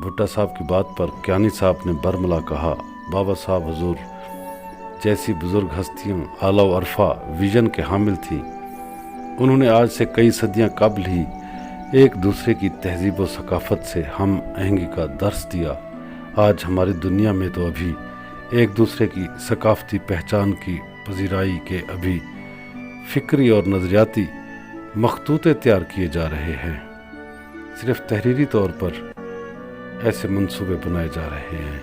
بھٹا صاحب کی بات پر کیانی صاحب نے برملا کہا، بابا صاحب حضور جیسی بزرگ ہستیاں اعلیٰ و عرفہ ویژن کے حامل تھیں، انہوں نے آج سے کئی صدیاں قبل ہی ایک دوسرے کی تہذیب و ثقافت سے ہم آہنگی کا درس دیا۔ آج ہماری دنیا میں تو ابھی ایک دوسرے کی ثقافتی پہچان کی پذیرائی کے ابھی فکری اور نظریاتی مخطوطے تیار کیے جا رہے ہیں، صرف تحریری طور پر ایسے منصوبے بنائے جا رہے ہیں۔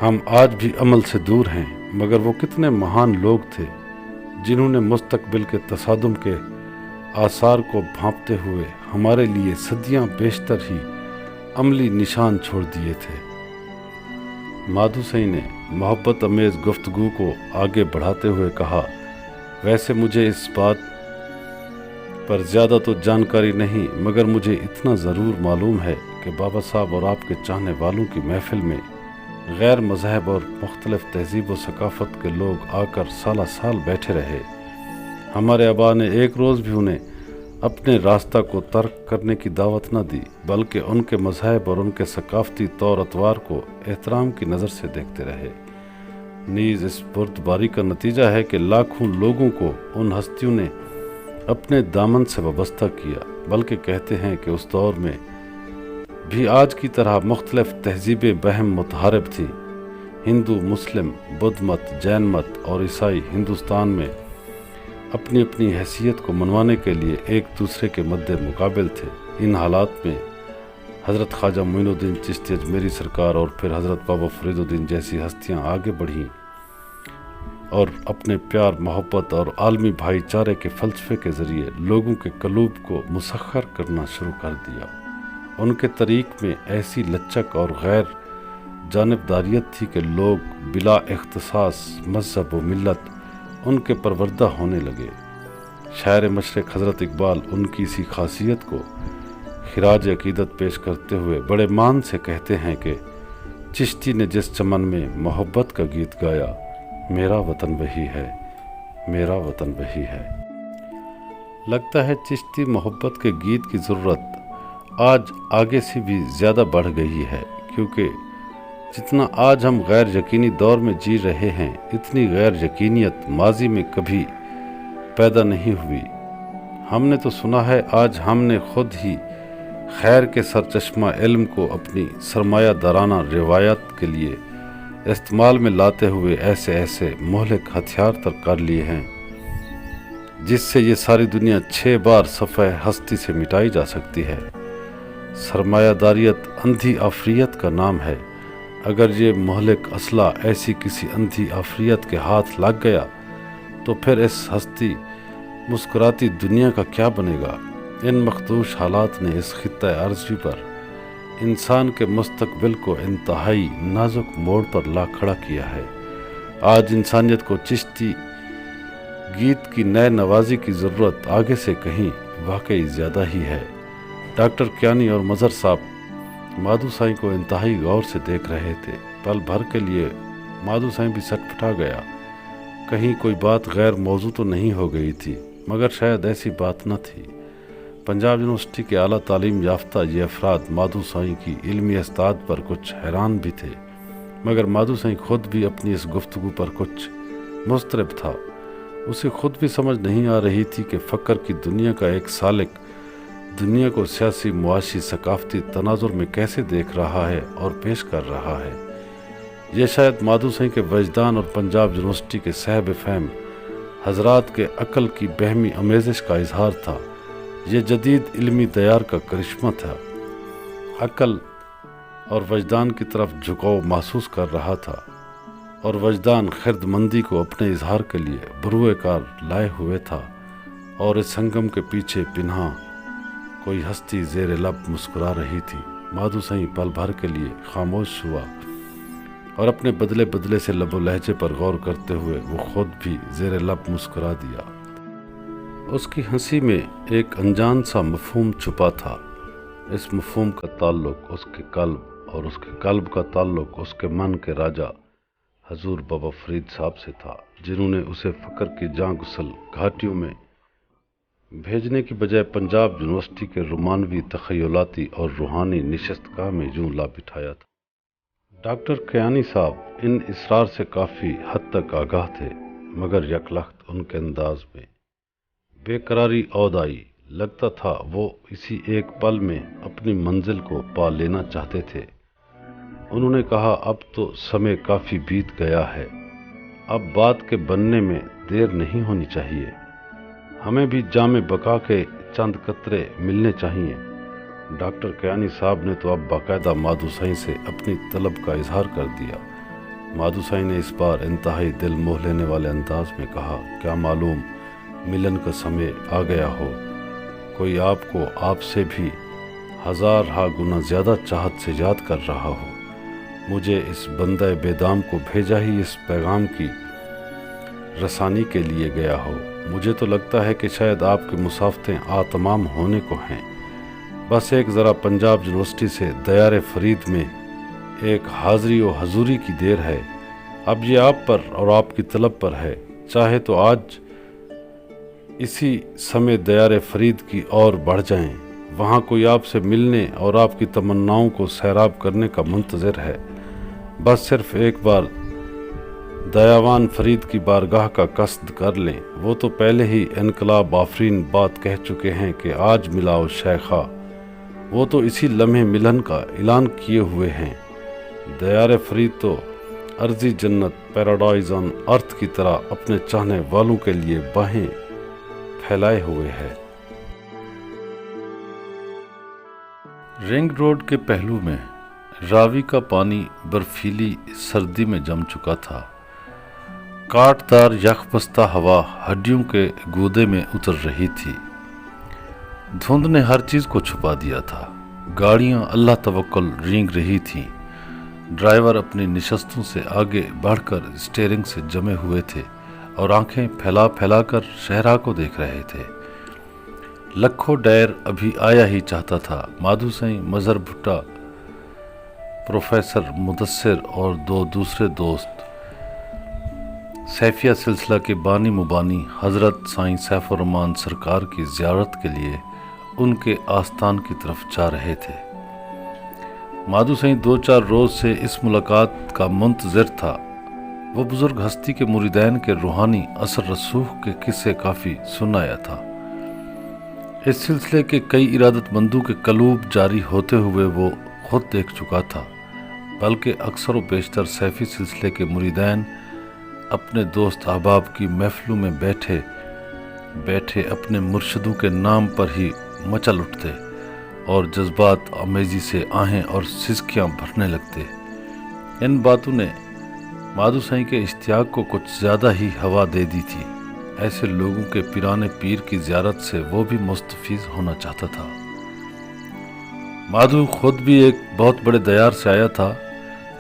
ہم آج بھی عمل سے دور ہیں، مگر وہ کتنے مہان لوگ تھے جنہوں نے مستقبل کے تصادم کے آثار کو بھانپتے ہوئے ہمارے لیے صدیاں بیشتر ہی عملی نشان چھوڑ دیے تھے۔ مادھو سائیں نے محبت امیز گفتگو کو آگے بڑھاتے ہوئے کہا، ویسے مجھے اس بات پر زیادہ تو جانکاری نہیں، مگر مجھے اتنا ضرور معلوم ہے کہ بابا صاحب اور آپ کے چاہنے والوں کی محفل میں غیر مذہب اور مختلف تہذیب و ثقافت کے لوگ آ کر سالہ سال بیٹھے رہے۔ ہمارے آبا نے ایک روز بھی انہیں اپنے راستہ کو ترک کرنے کی دعوت نہ دی، بلکہ ان کے مذہب اور ان کے ثقافتی طور اطوار کو احترام کی نظر سے دیکھتے رہے۔ نیز اس بردباری کا نتیجہ ہے کہ لاکھوں لوگوں کو ان ہستیوں نے اپنے دامن سے وابستہ کیا، بلکہ کہتے ہیں کہ اس دور میں بھی آج کی طرح مختلف تہذیبیں بہم متحارب تھیں۔ ہندو، مسلم، بدھ مت، جین مت اور عیسائی ہندوستان میں اپنی اپنی حیثیت کو منوانے کے لیے ایک دوسرے کے مد مقابل تھے۔ ان حالات میں حضرت خواجہ معین الدین چشتی اجمیری سرکار اور پھر حضرت بابا فرید الدین جیسی ہستیاں آگے بڑھیں اور اپنے پیار، محبت اور عالمی بھائی چارے کے فلسفے کے ذریعے لوگوں کے قلوب کو مسخر کرنا شروع کر دیا۔ ان کے طریق میں ایسی لچک اور غیر جانبداریت تھی کہ لوگ بلا اختصاص مذہب و ملت ان کے پروردہ ہونے لگے۔ شاعر مشرق حضرت اقبال ان کی اسی خاصیت کو خراج عقیدت پیش کرتے ہوئے بڑے مان سے کہتے ہیں کہ چشتی نے جس چمن میں محبت کا گیت گایا، میرا وطن وہی ہے، میرا وطن وہی ہے۔ لگتا ہے چشتی محبت کے گیت کی ضرورت آج آگے سے بھی زیادہ بڑھ گئی ہے، کیونکہ جتنا آج ہم غیر یقینی دور میں جی رہے ہیں، اتنی غیر یقینیت ماضی میں کبھی پیدا نہیں ہوئی۔ ہم نے تو سنا ہے، آج ہم نے خود ہی خیر کے سرچشمہ علم کو اپنی سرمایہ دارانہ روایت کے لیے استعمال میں لاتے ہوئے ایسے ایسے مہلک ہتھیار تک کر لیے ہیں جس سے یہ ساری دنیا 6 بار صفحہ ہستی سے مٹائی جا سکتی ہے۔ سرمایہ داریت اندھی آفریت کا نام ہے۔ اگر یہ مہلک اسلحہ ایسی کسی اندھی آفریت کے ہاتھ لگ گیا تو پھر اس ہستی مسکراتی دنیا کا کیا بنے گا؟ ان مخدوش حالات نے اس خطہ عرضی پر انسان کے مستقبل کو انتہائی نازک موڑ پر لا کھڑا کیا ہے۔ آج انسانیت کو چشتی گیت کی نئے نوازی کی ضرورت آگے سے کہیں واقعی زیادہ ہی ہے۔ ڈاکٹر کیانی اور مظہر صاحب مادھو سائیں کو انتہائی غور سے دیکھ رہے تھے۔ پل بھر کے لیے مادھو سائیں بھی سٹ پٹا گیا، کہیں کوئی بات غیر موضوع تو نہیں ہو گئی تھی، مگر شاید ایسی بات نہ تھی۔ پنجاب یونیورسٹی کے اعلیٰ تعلیم یافتہ یہ افراد مادھو سائیں کی علمی استعداد پر کچھ حیران بھی تھے، مگر مادھو سائیں خود بھی اپنی اس گفتگو پر کچھ مضطرب تھا۔ اسے خود بھی سمجھ نہیں آ رہی تھی کہ فقر کی دنیا کا ایک سالک دنیا کو سیاسی، معاشی، ثقافتی تناظر میں کیسے دیکھ رہا ہے اور پیش کر رہا ہے۔ یہ شاید مادھو سائیں کے وجدان اور پنجاب یونیورسٹی کے صاحب فہم حضرات کے عقل کی بہمی آمیزش کا اظہار تھا۔ یہ جدید علمی دیار کا کرشمہ تھا۔ عقل اور وجدان کی طرف جھکاؤ محسوس کر رہا تھا، اور وجدان خرد مندی کو اپنے اظہار کے لیے بروئے کار لائے ہوئے تھا، اور اس سنگم کے پیچھے پنہاں کوئی ہستی زیر لب مسکرا رہی تھی۔ مادھو سائیں پل بھر کے لیے خاموش ہوا، اور اپنے بدلے بدلے سے لب و لہجے پر غور کرتے ہوئے وہ خود بھی زیر لب مسکرا دیا۔ اس کی ہنسی میں ایک انجان سا مفہوم چھپا تھا۔ اس مفہوم کا تعلق اس کے قلب اور اس کے قلب کا تعلق اس کے من کے راجا حضور بابا فرید صاحب سے تھا، جنہوں نے اسے فقر کی جاں گسل گھاٹیوں میں بھیجنے کی بجائے پنجاب یونیورسٹی کے رومانوی تخیلاتی اور روحانی نشستگاہ میں یوں لا بٹھایا تھا۔ ڈاکٹر کیانی صاحب ان اسرار سے کافی حد تک آگاہ تھے، مگر یکلخت ان کے انداز میں بے قراری عود آئی۔ لگتا تھا وہ اسی ایک پل میں اپنی منزل کو پا لینا چاہتے تھے۔ انہوں نے کہا، اب تو سمے کافی بیت گیا ہے، اب بات کے بننے میں دیر نہیں ہونی چاہیے، ہمیں بھی جام بقا کے چند قطرے ملنے چاہیے۔ ڈاکٹر کیانی صاحب نے تو اب باقاعدہ مادھو سائیں سے اپنی طلب کا اظہار کر دیا۔ مادھو سائیں نے اس بار انتہائی دل موہ لینے والے انداز میں کہا، کیا معلوم ملن کا سمے آ گیا ہو، کوئی آپ کو آپ سے بھی ہزار ہا گنا زیادہ چاہت سے یاد کر رہا ہو، مجھے اس بندہ بیدام کو بھیجا ہی اس پیغام کی رسانی کے لیے گیا ہو۔ مجھے تو لگتا ہے کہ شاید آپ کی مسافتیں تمام ہونے کو ہیں، بس ایک ذرا پنجاب یونیورسٹی سے دیار فرید میں ایک حاضری و حضوری کی دیر ہے۔ اب یہ آپ پر اور آپ کی طلب پر ہے، چاہے تو آج اسی سمے دیار فرید کی اور بڑھ جائیں، وہاں کوئی آپ سے ملنے اور آپ کی تمناؤں کو سیراب کرنے کا منتظر ہے۔ بس صرف ایک بار دیاوان فرید کی بارگاہ کا قصد کر لیں، وہ تو پہلے ہی انقلاب آفرین بات کہہ چکے ہیں کہ آج ملاؤ شیخا، وہ تو اسی لمحے ملن کا اعلان کیے ہوئے ہیں۔ دیار فرید تو ارضی جنت پیراڈائز آن ارتھ کی طرح اپنے چاہنے والوں کے لیے باہیں پھیلائے ہوئے ہے۔ رنگ روڈ کے پہلو میں راوی کا پانی برفیلی سردی میں جم چکا تھا، کاٹ دار یخ بستہ ہوا ہڈیوں کے گودے میں اتر رہی تھی، دھند نے ہر چیز کو چھپا دیا تھا، گاڑیاں اللہ توکل رینگ رہی تھیں، ڈرائیور اپنی نشستوں سے آگے بڑھ کر اسٹیئرنگ سے جمے ہوئے تھے اور آنکھیں پھیلا پھیلا کر شہرا کو دیکھ رہے تھے۔ لکھو ڈیر ابھی آیا ہی چاہتا تھا۔ مادھو سائیں، مظہر بھٹا، پروفیسر مدثر اور دو دوسرے دوست سیفیہ سلسلہ کے بانی مبانی حضرت سائیں سیف الرحمن سرکار کی زیارت کے لیے ان کے آستان کی طرف جا رہے تھے۔ مادھو سائیں 2-4 روز سے اس ملاقات کا منتظر تھا۔ وہ بزرگ ہستی کے مریدین کے روحانی اثر رسوخ کے قصے کافی سن آیا تھا۔ اس سلسلے کے کئی ارادت مندوں کے قلوب جاری ہوتے ہوئے وہ خود دیکھ چکا تھا، بلکہ اکثر و بیشتر سیفی سلسلے کے مریدین اپنے دوست احباب کی محفلوں میں بیٹھے بیٹھے اپنے مرشدوں کے نام پر ہی مچل اٹھتے اور جذبات آمیزی سے آہیں اور سسکیاں بھرنے لگتے۔ ان باتوں نے مادھو سائیں کے اشتیاق کو کچھ زیادہ ہی ہوا دے دی تھی۔ ایسے لوگوں کے پیران پیر کی زیارت سے وہ بھی مستفیض ہونا چاہتا تھا۔ مادھو خود بھی ایک بہت بڑے دیار سے آیا تھا۔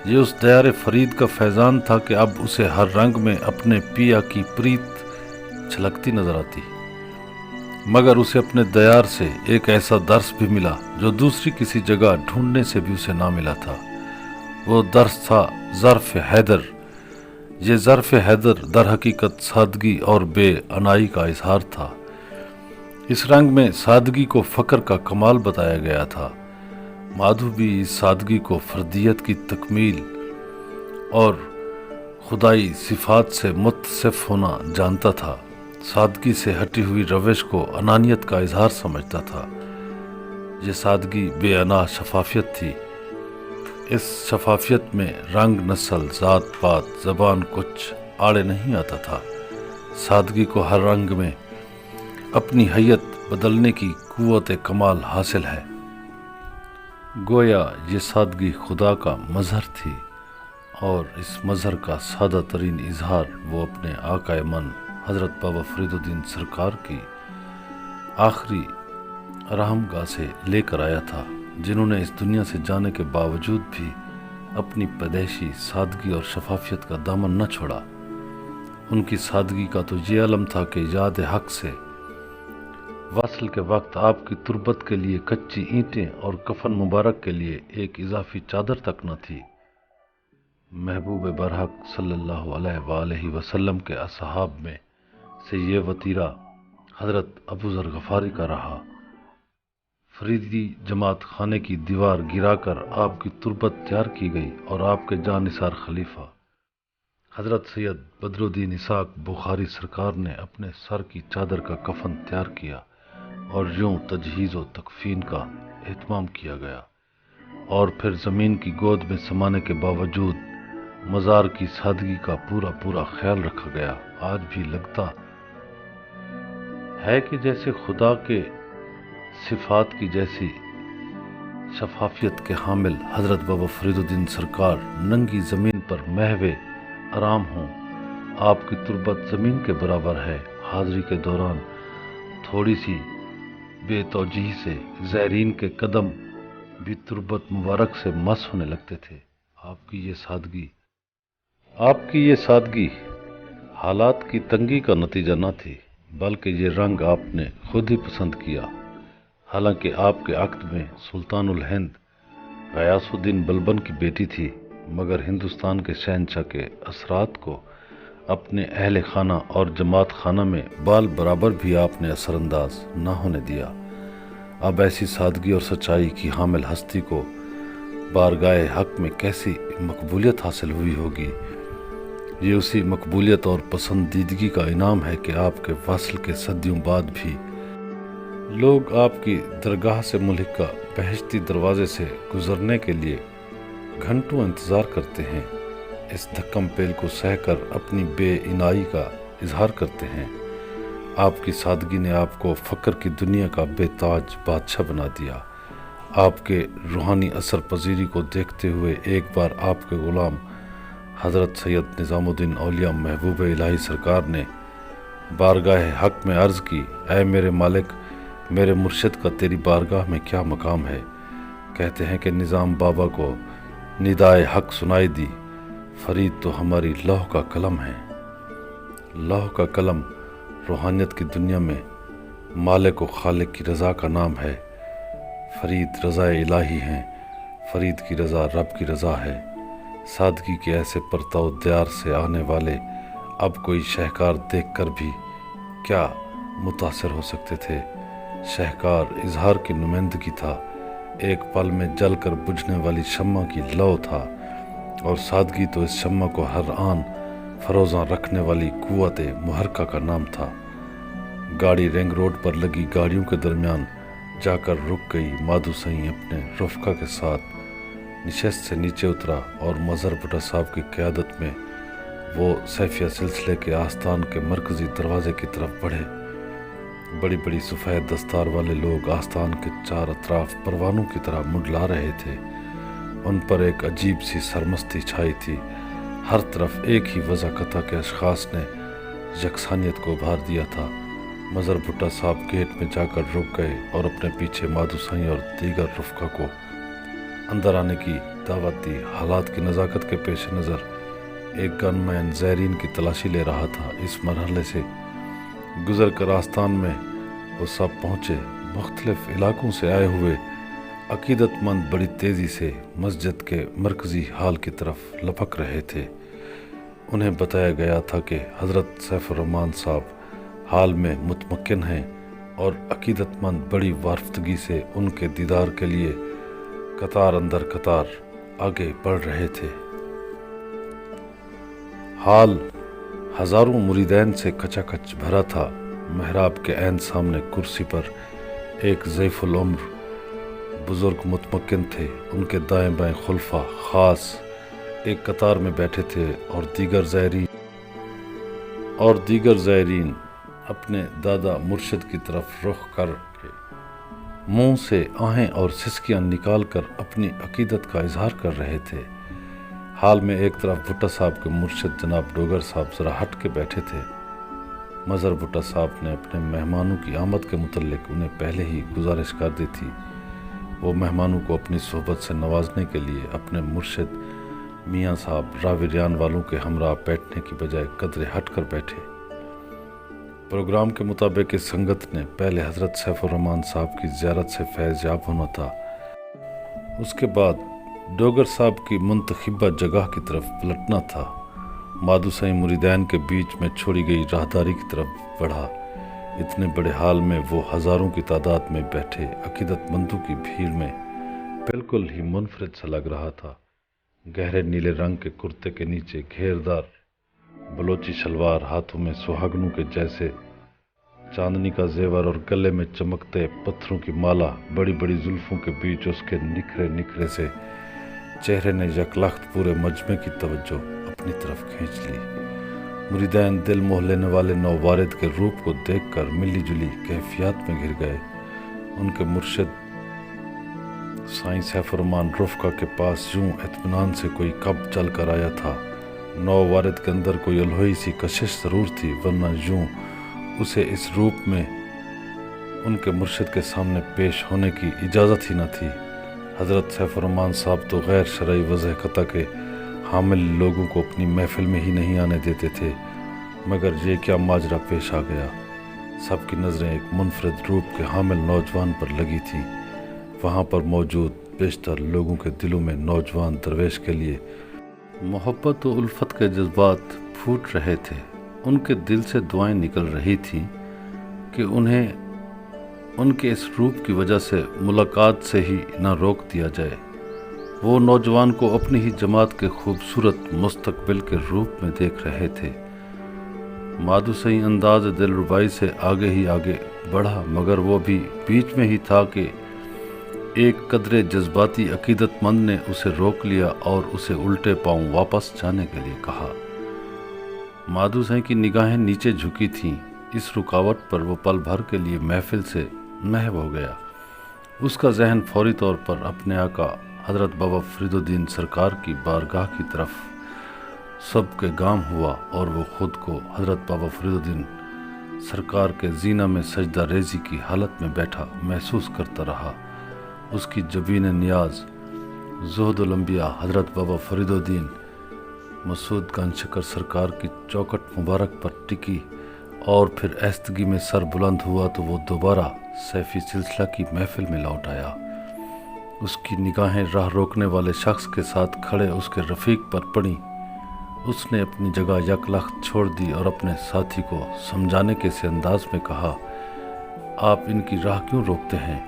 یہ اس دیار فرید کا فیضان تھا کہ اب اسے ہر رنگ میں اپنے پیا کی پریت چھلکتی نظر آتی، مگر اسے اپنے دیار سے ایک ایسا درس بھی ملا جو دوسری کسی جگہ ڈھونڈنے سے بھی اسے نہ ملا تھا۔ وہ درس تھا ظرف حیدر۔ یہ ظرف حیدر در حقیقت سادگی اور بے عنائی کا اظہار تھا۔ اس رنگ میں سادگی کو فقر کا کمال بتایا گیا تھا۔ مادھو بھی اس سادگی کو فردیت کی تکمیل اور خدائی صفات سے متصف ہونا جانتا تھا۔ سادگی سے ہٹی ہوئی روش کو انانیت کا اظہار سمجھتا تھا۔ یہ سادگی بے انا شفافیت تھی۔ اس شفافیت میں رنگ، نسل، ذات پات، زبان کچھ آڑے نہیں آتا تھا۔ سادگی کو ہر رنگ میں اپنی حیت بدلنے کی قوت کمال حاصل ہے۔ گویا یہ سادگی خدا کا مظہر تھی، اور اس مظہر کا سادہ ترین اظہار وہ اپنے آقا من حضرت بابا فرید الدین سرکار کی آخری رحم گاہ سے لے کر آیا تھا، جنہوں نے اس دنیا سے جانے کے باوجود بھی اپنی پیدائشی سادگی اور شفافیت کا دامن نہ چھوڑا۔ ان کی سادگی کا تو یہ علم تھا کہ یاد حق سے وصل کے وقت آپ کی تربت کے لیے کچی اینٹیں اور کفن مبارک کے لیے ایک اضافی چادر تک نہ تھی۔ محبوب برحق صلی اللہ علیہ وآلہ وسلم کے اصحاب میں سے یہ وطیرہ حضرت ابو ذر غفاری کا رہا۔ فریدی جماعت خانے کی دیوار گرا کر آپ کی تربت تیار کی گئی اور آپ کے جانثار خلیفہ حضرت سید بدر الدین اسحاق بخاری سرکار نے اپنے سر کی چادر کا کفن تیار کیا اور یوں تجہیز و تکفین کا اہتمام کیا گیا، اور پھر زمین کی گود میں سمانے کے باوجود مزار کی سادگی کا پورا خیال رکھا گیا۔ آج بھی لگتا ہے کہ جیسے خدا کے صفات کی جیسی شفافیت کے حامل حضرت بابا فرید الدین سرکار ننگی زمین پر محو آرام ہوں۔ آپ کی تربت زمین کے برابر ہے۔ حاضری کے دوران تھوڑی سی بے توجہی سے زائرین کے قدم بھی تربت مبارک سے مس ہونے لگتے تھے۔ آپ کی یہ سادگی حالات کی تنگی کا نتیجہ نہ تھی، بلکہ یہ رنگ آپ نے خود ہی پسند کیا۔ حالانکہ آپ کے عقد میں سلطان الہند غیاث الدین بلبن کی بیٹی تھی، مگر ہندوستان کے شہنشاہ کے اثرات کو اپنے اہل خانہ اور جماعت خانہ میں بال برابر بھی آپ نے اثر انداز نہ ہونے دیا۔ اب ایسی سادگی اور سچائی کی حامل ہستی کو بارگاہ حق میں کیسی مقبولیت حاصل ہوئی ہوگی۔ یہ اسی مقبولیت اور پسندیدگی کا انعام ہے کہ آپ کے وصل کے صدیوں بعد بھی لوگ آپ کی درگاہ سے ملحقہ بہشتی دروازے سے گزرنے کے لیے گھنٹوں انتظار کرتے ہیں، اس دھکم پیل کو سہ کر اپنی بے عنائی کا اظہار کرتے ہیں۔ آپ کی سادگی نے آپ کو فقر کی دنیا کا بے تاج بادشاہ بنا دیا۔ آپ کے روحانی اثر پذیری کو دیکھتے ہوئے ایک بار آپ کے غلام حضرت سید نظام الدین اولیاء محبوب الہی سرکار نے بارگاہ حق میں عرض کی، اے میرے مالک، میرے مرشد کا تیری بارگاہ میں کیا مقام ہے؟ کہتے ہیں کہ نظام بابا کو ندائے حق سنائی دی، فرید تو ہماری لوح کا قلم ہے۔ لوح کا قلم روحانیت کی دنیا میں مالک و خالق کی رضا کا نام ہے۔ فرید رضا الہی ہیں، فرید کی رضا رب کی رضا ہے۔ سادگی کے ایسے پرتو دیار سے آنے والے اب کوئی شہکار دیکھ کر بھی کیا متاثر ہو سکتے تھے؟ شہکار اظہار کی نمائندگی تھا، ایک پل میں جل کر بجھنے والی شمع کی لو تھا، اور سادگی تو اس شمع کو ہر آن فروزاں رکھنے والی قوت محرکہ کا نام تھا۔ گاڑی رنگ روڈ پر لگی گاڑیوں کے درمیان جا کر رک گئی۔ مادھو سائیں اپنے رفقا کے ساتھ نشست سے نیچے اترا اور مظہر بھٹا صاحب کی قیادت میں وہ سیفیہ سلسلے کے آستان کے مرکزی دروازے کی طرف بڑھے۔ بڑی بڑی سفید دستار والے لوگ آستان کے چار اطراف پروانوں کی طرح منڈلا رہے تھے۔ ان پر ایک عجیب سی سرمستی چھائی تھی۔ ہر طرف ایک ہی وضاقتہ کے اشخاص نے یکسانیت کو ابھار دیا تھا۔ مظہر بھٹا صاحب گیٹ میں جا کر رک گئے اور اپنے پیچھے مادھو سائیں اور دیگر رفقا کو اندر آنے کی دعوت دی۔ حالات کی نزاکت کے پیش نظر ایک گن مین زائرین کی تلاشی لے رہا تھا۔ اس مرحلے سے گزر کر آستان میں وہ سب پہنچے۔ مختلف علاقوں سے آئے ہوئے عقیدت مند بڑی تیزی سے مسجد کے مرکزی ہال کی طرف لپک رہے تھے۔ انہیں بتایا گیا تھا کہ حضرت سیف الرحمن صاحب ہال میں متمکن ہیں اور عقیدت مند بڑی وارفتگی سے ان کے دیدار کے لیے قطار اندر قطار آگے بڑھ رہے تھے۔ ہال ہزاروں مریدین سے کچا کچ بھرا تھا۔ محراب کے عین سامنے کرسی پر ایک ضعیف العمر بزرگ متمکن تھے۔ ان کے دائیں بائیں خلفاء خاص ایک قطار میں بیٹھے تھے اور دیگر زائرین اپنے دادا مرشد کی طرف رخ کر کے منہ سے آہیں اور سسکیاں نکال کر اپنی عقیدت کا اظہار کر رہے تھے۔ حال میں ایک طرف بھٹا صاحب کے مرشد جناب ڈوگر صاحب ذرا ہٹ کے بیٹھے تھے۔ مظہر بھٹا صاحب نے اپنے مہمانوں کی آمد کے متعلق انہیں پہلے ہی گزارش کر دی تھی۔ وہ مہمانوں کو اپنی صحبت سے نوازنے کے لیے اپنے مرشد میاں صاحب راوی ریان والوں کے ہمراہ بیٹھنے کی بجائے قدرے ہٹ کر بیٹھے۔ پروگرام کے مطابق اس سنگت نے پہلے حضرت سیف الرحمن صاحب کی زیارت سے فیض یاب ہونا تھا۔ اس کے بعد ڈوگر صاحب کی منتخبہ جگہ کی طرف پلٹنا تھا۔ مادھو سائیں مریدین کے بیچ میں چھوڑی گئی راہداری کی طرف بڑھا۔ اتنے بڑے حال میں وہ ہزاروں کی تعداد میں بیٹھے عقیدت مندوں کی بھیڑ میں بالکل ہی منفرد سا لگ رہا تھا۔ گہرے نیلے رنگ کے کرتے کے نیچے گھیردار بلوچی شلوار، ہاتھوں میں سہاگنوں کے جیسے چاندنی کا زیور اور گلے میں چمکتے پتھروں کی مالا، بڑی بڑی زلفوں کے بیچ اس کے نکھرے نکھرے سے چہرے نے یکلخت پورے مجمع کی توجہ اپنی طرف کھینچ لی۔ مریدین دل موہ لینے والے نووارد کے روپ کو دیکھ کر ملی جلی کیفیات میں گر گئے۔ ان کے مرشد سائیں سیف الرحمن رفقہ کے پاس یوں اطمینان سے کوئی کب چل کر آیا تھا۔ نووارد کے اندر کوئی الوہی سی کشش ضرور تھی، ورنہ یوں اسے اس روپ میں ان کے مرشد کے سامنے پیش ہونے کی اجازت ہی نہ تھی۔ حضرت سیف الرحمن صاحب تو غیر شرعی وضع قطع کے حامل لوگوں کو اپنی محفل میں ہی نہیں آنے دیتے تھے، مگر یہ کیا ماجرا پیش آ گیا۔ سب کی نظریں ایک منفرد روپ کے حامل نوجوان پر لگی تھیں۔ وہاں پر موجود بیشتر لوگوں کے دلوں میں نوجوان درویش کے لیے محبت و الفت کے جذبات پھوٹ رہے تھے۔ ان کے دل سے دعائیں نکل رہی تھیں کہ انہیں ان کے اس روپ کی وجہ سے ملاقات سے ہی نہ روک دیا جائے۔ وہ نوجوان کو اپنی ہی جماعت کے خوبصورت مستقبل کے روپ میں دیکھ رہے تھے۔ مادھو سائیں انداز دل ربائی سے آگے ہی آگے بڑھا، مگر وہ بھی بیچ میں ہی تھا کہ ایک قدرے جذباتی عقیدت مند نے اسے روک لیا اور اسے الٹے پاؤں واپس جانے کے لیے کہا۔ مادھو سائیں کی نگاہیں نیچے جھکی تھیں۔ اس رکاوٹ پر وہ پل بھر کے لیے محفل سے محو ہو گیا۔ اس کا ذہن فوری طور پر اپنے آقا حضرت بابا فرید الدین سرکار کی بارگاہ کی طرف سب کے گام ہوا، اور وہ خود کو حضرت بابا فرید الدین سرکار کے زینہ میں سجدہ ریزی کی حالت میں بیٹھا محسوس کرتا رہا۔ اس کی جبین نیاز زہد الانبیاء حضرت بابا فرید الدین مسعود گنج شکر سرکار کی چوکٹ مبارک پر ٹکی، اور پھر ایستگی میں سر بلند ہوا تو وہ دوبارہ سیفی سلسلہ کی محفل میں لوٹ آیا۔ اس کی نگاہیں راہ روکنے والے شخص کے ساتھ کھڑے اس کے رفیق پر پڑیں۔ اس نے اپنی جگہ یک لخت چھوڑ دی اور اپنے ساتھی کو سمجھانے کے سے انداز میں کہا، آپ ان کی راہ کیوں روکتے ہیں؟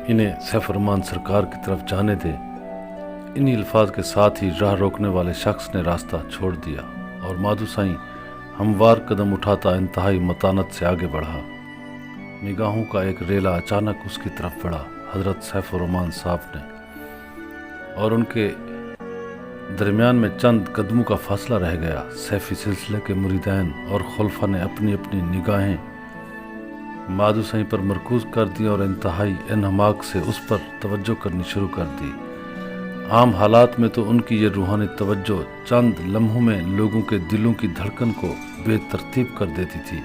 انہیں سیف الرحمن سرکار کی طرف جانے دیں۔ انہی الفاظ کے ساتھ ہی راہ روکنے والے شخص نے راستہ چھوڑ دیا، اور مادھو سائیں ہموار قدم اٹھاتا انتہائی متانت سے آگے بڑھا۔ نگاہوں کا ایک ریلا اچانک اس کی طرف بڑھا۔ حضرت سیف الرحمن صاحب نے اور ان کے درمیان میں چند قدموں کا فاصلہ رہ گیا۔ سیفی سلسلے کے مریدین اور خلفاء نے اپنی اپنی نگاہیں مادھو سائیں پر مرکوز کر دی اور انتہائی انہماک سے اس پر توجہ کرنی شروع کر دی۔ عام حالات میں تو ان کی یہ روحانی توجہ چند لمحوں میں لوگوں کے دلوں کی دھڑکن کو بے ترتیب کر دیتی تھی،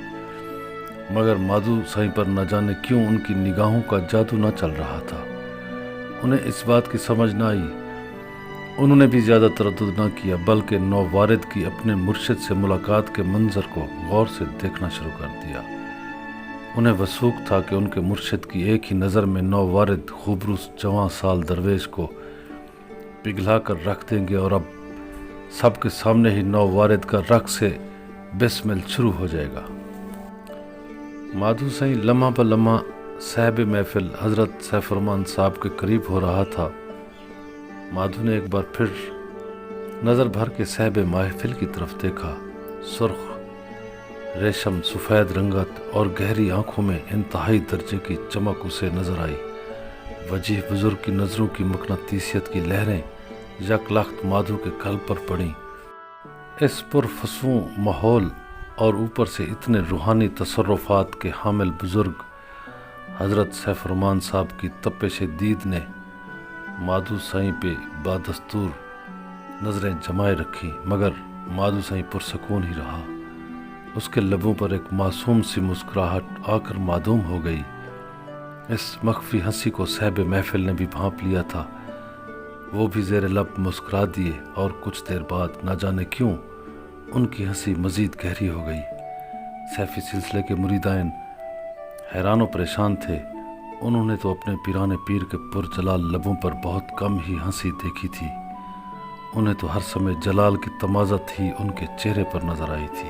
مگر مادھو سائیں پر نہ جانے کیوں ان کی نگاہوں کا جادو نہ چل رہا تھا۔ انہیں اس بات کی سمجھ نہ آئی۔ انہوں نے بھی زیادہ تردد نہ کیا، بلکہ نووارد کی اپنے مرشد سے ملاقات کے منظر کو غور سے دیکھنا شروع کر دیا۔ انہیں وثوق تھا کہ ان کے مرشد کی ایک ہی نظر میں نووارد خوبروس جواں سال درویش کو پگھلا کر رکھ دیں گے، اور اب سب کے سامنے ہی نووارد کا رقص سے بسمل شروع ہو جائے گا۔ مادھو سائیں لمحہ بہ لمحہ صاحب محفل حضرت سیف الرحمن صاحب کے قریب ہو رہا تھا۔ مادھو نے ایک بار پھر نظر بھر کے صاحب محفل کی طرف دیکھا۔ سرخ ریشم سفید رنگت اور گہری آنکھوں میں انتہائی درجے کی چمک اسے نظر آئی۔ وجیح بزرگ کی نظروں کی مقناطیسیت کی لہریں یک لخت مادھو کے کل پر پڑیں۔ اس پرفسوں ماحول اور اوپر سے اتنے روحانی تصرفات کے حامل بزرگ حضرت سیف الرحمن صاحب کی تپش دید نے مادھو سائیں پہ بادستور نظریں جمائے رکھی، مگر مادھو سائیں پرسکون ہی رہا۔ اس کے لبوں پر ایک معصوم سی مسکراہٹ آ کر معدوم ہو گئی۔ اس مخفی ہنسی کو صاحب محفل نے بھی بھانپ لیا تھا۔ وہ بھی زیر لب مسکرا دیے، اور کچھ دیر بعد نہ جانے کیوں ان کی ہنسی مزید گہری ہو گئی۔ سیفی سلسلے کے مریدین حیران و پریشان تھے۔ انہوں نے تو اپنے پیران پیر کے پرجلال لبوں پر بہت کم ہی ہنسی دیکھی تھی۔ انہیں تو ہر سمے جلال کی تمازت ہی ان کے چہرے پر نظر آئی تھی۔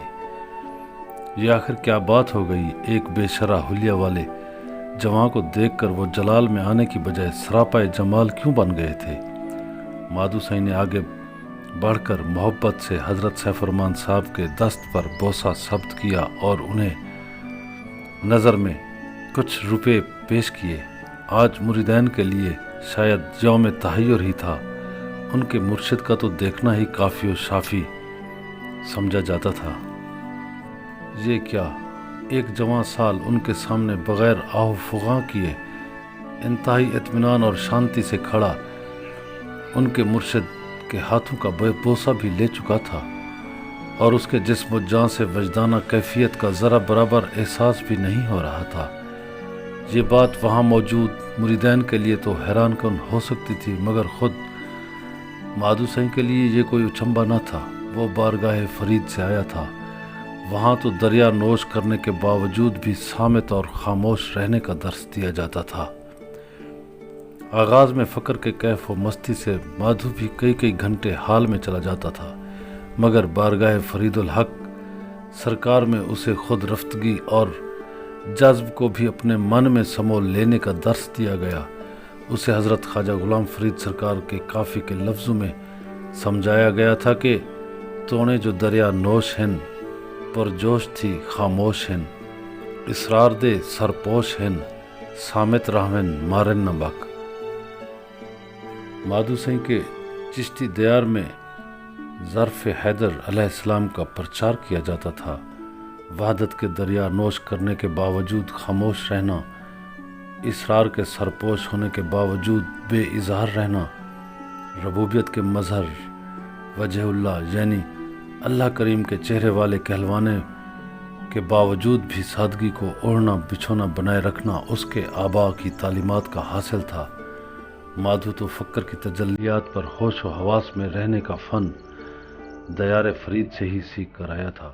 یہ آخر کیا بات ہو گئی؟ ایک بے شرح حلیہ والے جوان کو دیکھ کر وہ جلال میں آنے کی بجائے سراپائے جمال کیوں بن گئے تھے؟ مادھو سائیں نے آگے بڑھ کر محبت سے حضرت سیف الرحمن صاحب کے دست پر بوسہ ثبت کیا اور انہیں نظر میں کچھ روپے پیش کیے۔ آج مریدین کے لیے شاید یوم تحیر ہی تھا، ان کے مرشد کا تو دیکھنا ہی کافی و شافی سمجھا جاتا تھا۔ یہ کیا ایک جوان سال ان کے سامنے بغیر آہ و فغاں کیے انتہائی اطمینان اور شانتی سے کھڑا ان کے مرشد کے ہاتھوں کا بوسہ بھی لے چکا تھا، اور اس کے جسم و جان سے وجدانہ کیفیت کا ذرا برابر احساس بھی نہیں ہو رہا تھا۔ یہ بات وہاں موجود مریدین کے لیے تو حیران کن ہو سکتی تھی، مگر خود مادھو سائیں کے لیے یہ کوئی اچنبھا نہ تھا۔ وہ بارگاہ فرید سے آیا تھا، وہاں تو دریا نوش کرنے کے باوجود بھی صامت اور خاموش رہنے کا درس دیا جاتا تھا۔ آغاز میں فقر کے کیف و مستی سے مادھو بھی کئی گھنٹے حال میں چلا جاتا تھا، مگر بارگاہ فرید الحق سرکار میں اسے خود رفتگی اور جذب کو بھی اپنے من میں سمو لینے کا درس دیا گیا۔ اسے حضرت خواجہ غلام فرید سرکار کے کافی کے لفظوں میں سمجھایا گیا تھا کہ تونے جو دریا نوش ہن پرجوش تھی خاموش ہن، اسرار دے سرپوش ہن صامت رہون مارن نہ بک۔ مادھو سائیں کے چشتی دیار میں ظرف حیدر علیہ السلام کا پرچار کیا جاتا تھا۔ وحدت کے دریا نوش کرنے کے باوجود خاموش رہنا، اسرار کے سرپوش ہونے کے باوجود بے اظہار رہنا، ربوبیت کے مظہر وجہ اللہ یعنی اللہ کریم کے چہرے والے کہلوانے کے باوجود بھی سادگی کو اوڑھنا بچھونا بنائے رکھنا اس کے آباء کی تعلیمات کا حاصل تھا۔ مادھو تو فقر کی تجلیات پر ہوش و حواس میں رہنے کا فن دیار فرید سے ہی سیکھ کر آیا تھا۔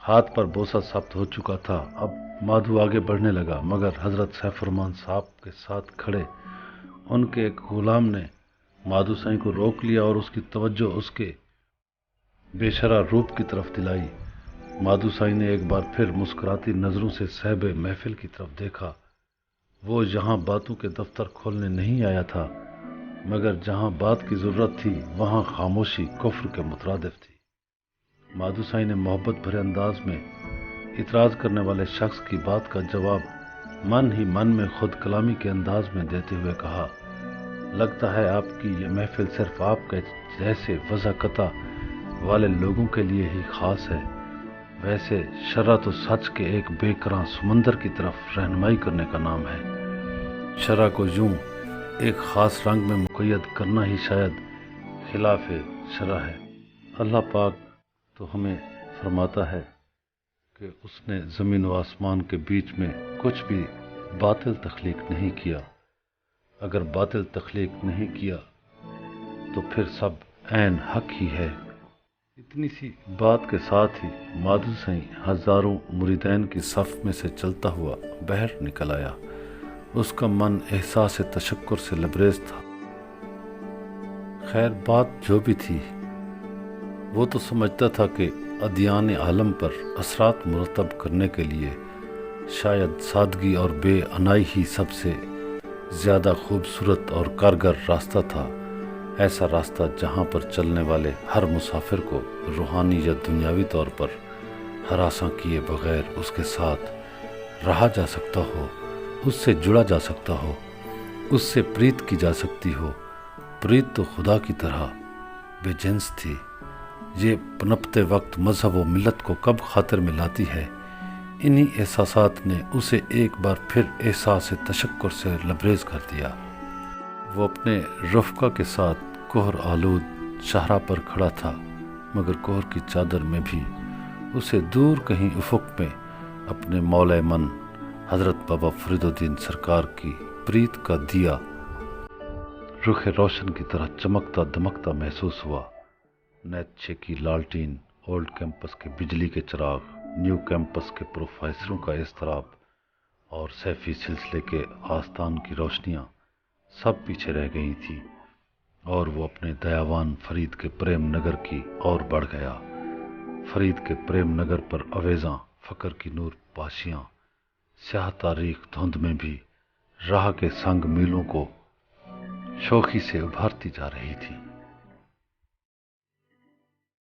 ہاتھ پر بوسہ ثبت ہو چکا تھا۔ اب مادھو آگے بڑھنے لگا، مگر حضرت سیف الرحمن صاحب کے ساتھ کھڑے ان کے ایک غلام نے مادھو سائیں کو روک لیا اور اس کی توجہ اس کے بے شرح روپ کی طرف دلائی۔ مادھو سائیں نے ایک بار پھر مسکراتی نظروں سے صاحب محفل کی طرف دیکھا۔ وہ یہاں باتوں کے دفتر کھولنے نہیں آیا تھا، مگر جہاں بات کی ضرورت تھی وہاں خاموشی کفر کے مترادف تھی۔ مادھو سائیں نے محبت بھرے انداز میں اعتراض کرنے والے شخص کی بات کا جواب من ہی من میں خود کلامی کے انداز میں دیتے ہوئے کہا، لگتا ہے آپ کی یہ محفل صرف آپ کے جیسے وضاقتہ والے لوگوں کے لیے ہی خاص ہے۔ ویسے شرع تو سچ کے ایک بے کراں سمندر کی طرف رہنمائی کرنے کا نام ہے۔ شرع کو یوں ایک خاص رنگ میں مقید کرنا ہی شاید خلاف شرع ہے۔ اللہ پاک تو ہمیں فرماتا ہے کہ اس نے زمین و آسمان کے بیچ میں کچھ بھی باطل تخلیق نہیں کیا۔ اگر باطل تخلیق نہیں کیا تو پھر سب عین حق ہی ہے۔ اتنی سی بات کے ساتھ ہی مادھو سائیں ہزاروں مریدین کی صف میں سے چلتا ہوا باہر نکل آیا۔ اس کا من احساس تشکر سے لبریز تھا۔ خیر بات جو بھی تھی، وہ تو سمجھتا تھا کہ ادیان عالم پر اثرات مرتب کرنے کے لیے شاید سادگی اور بے عنائی ہی سب سے زیادہ خوبصورت اور کارگر راستہ تھا۔ ایسا راستہ جہاں پر چلنے والے ہر مسافر کو روحانی یا دنیاوی طور پر ہراساں کیے بغیر اس کے ساتھ رہا جا سکتا ہو، اس سے جڑا جا سکتا ہو، اس سے پریت کی جا سکتی ہو۔ پریت تو خدا کی طرح بے جنس تھی۔ یہ پنپتے وقت مذہب و ملت کو کب خاطر میں لاتی ہے۔ انہی احساسات نے اسے ایک بار پھر احساس تشکر سے لبریز کر دیا۔ وہ اپنے رفقا کے ساتھ کوہر آلود شاہراہ پر کھڑا تھا، مگر کوہر کی چادر میں بھی اسے دور کہیں افق میں اپنے مولا من حضرت بابا فرید الدین سرکار کی پریت کا دیا رخ روشن کی طرح چمکتا دمکتا محسوس ہوا۔ نیت کی لالٹین، اولڈ کیمپس کے بجلی کے چراغ، نیو کیمپس کے پروفیسروں کا اضطراب اور سیفی سلسلے کے آستان کی روشنیاں سب پیچھے رہ گئی تھی، اور وہ اپنے دیاوان فرید کے پریم نگر کی اور بڑھ گیا۔ فرید کے پریم نگر پر اویزاں فقر کی نور پاشیاں سیاہ تاریخ دھند میں بھی راہ کے سنگ میلوں کو شوخی سے ابھارتی جا رہی تھی۔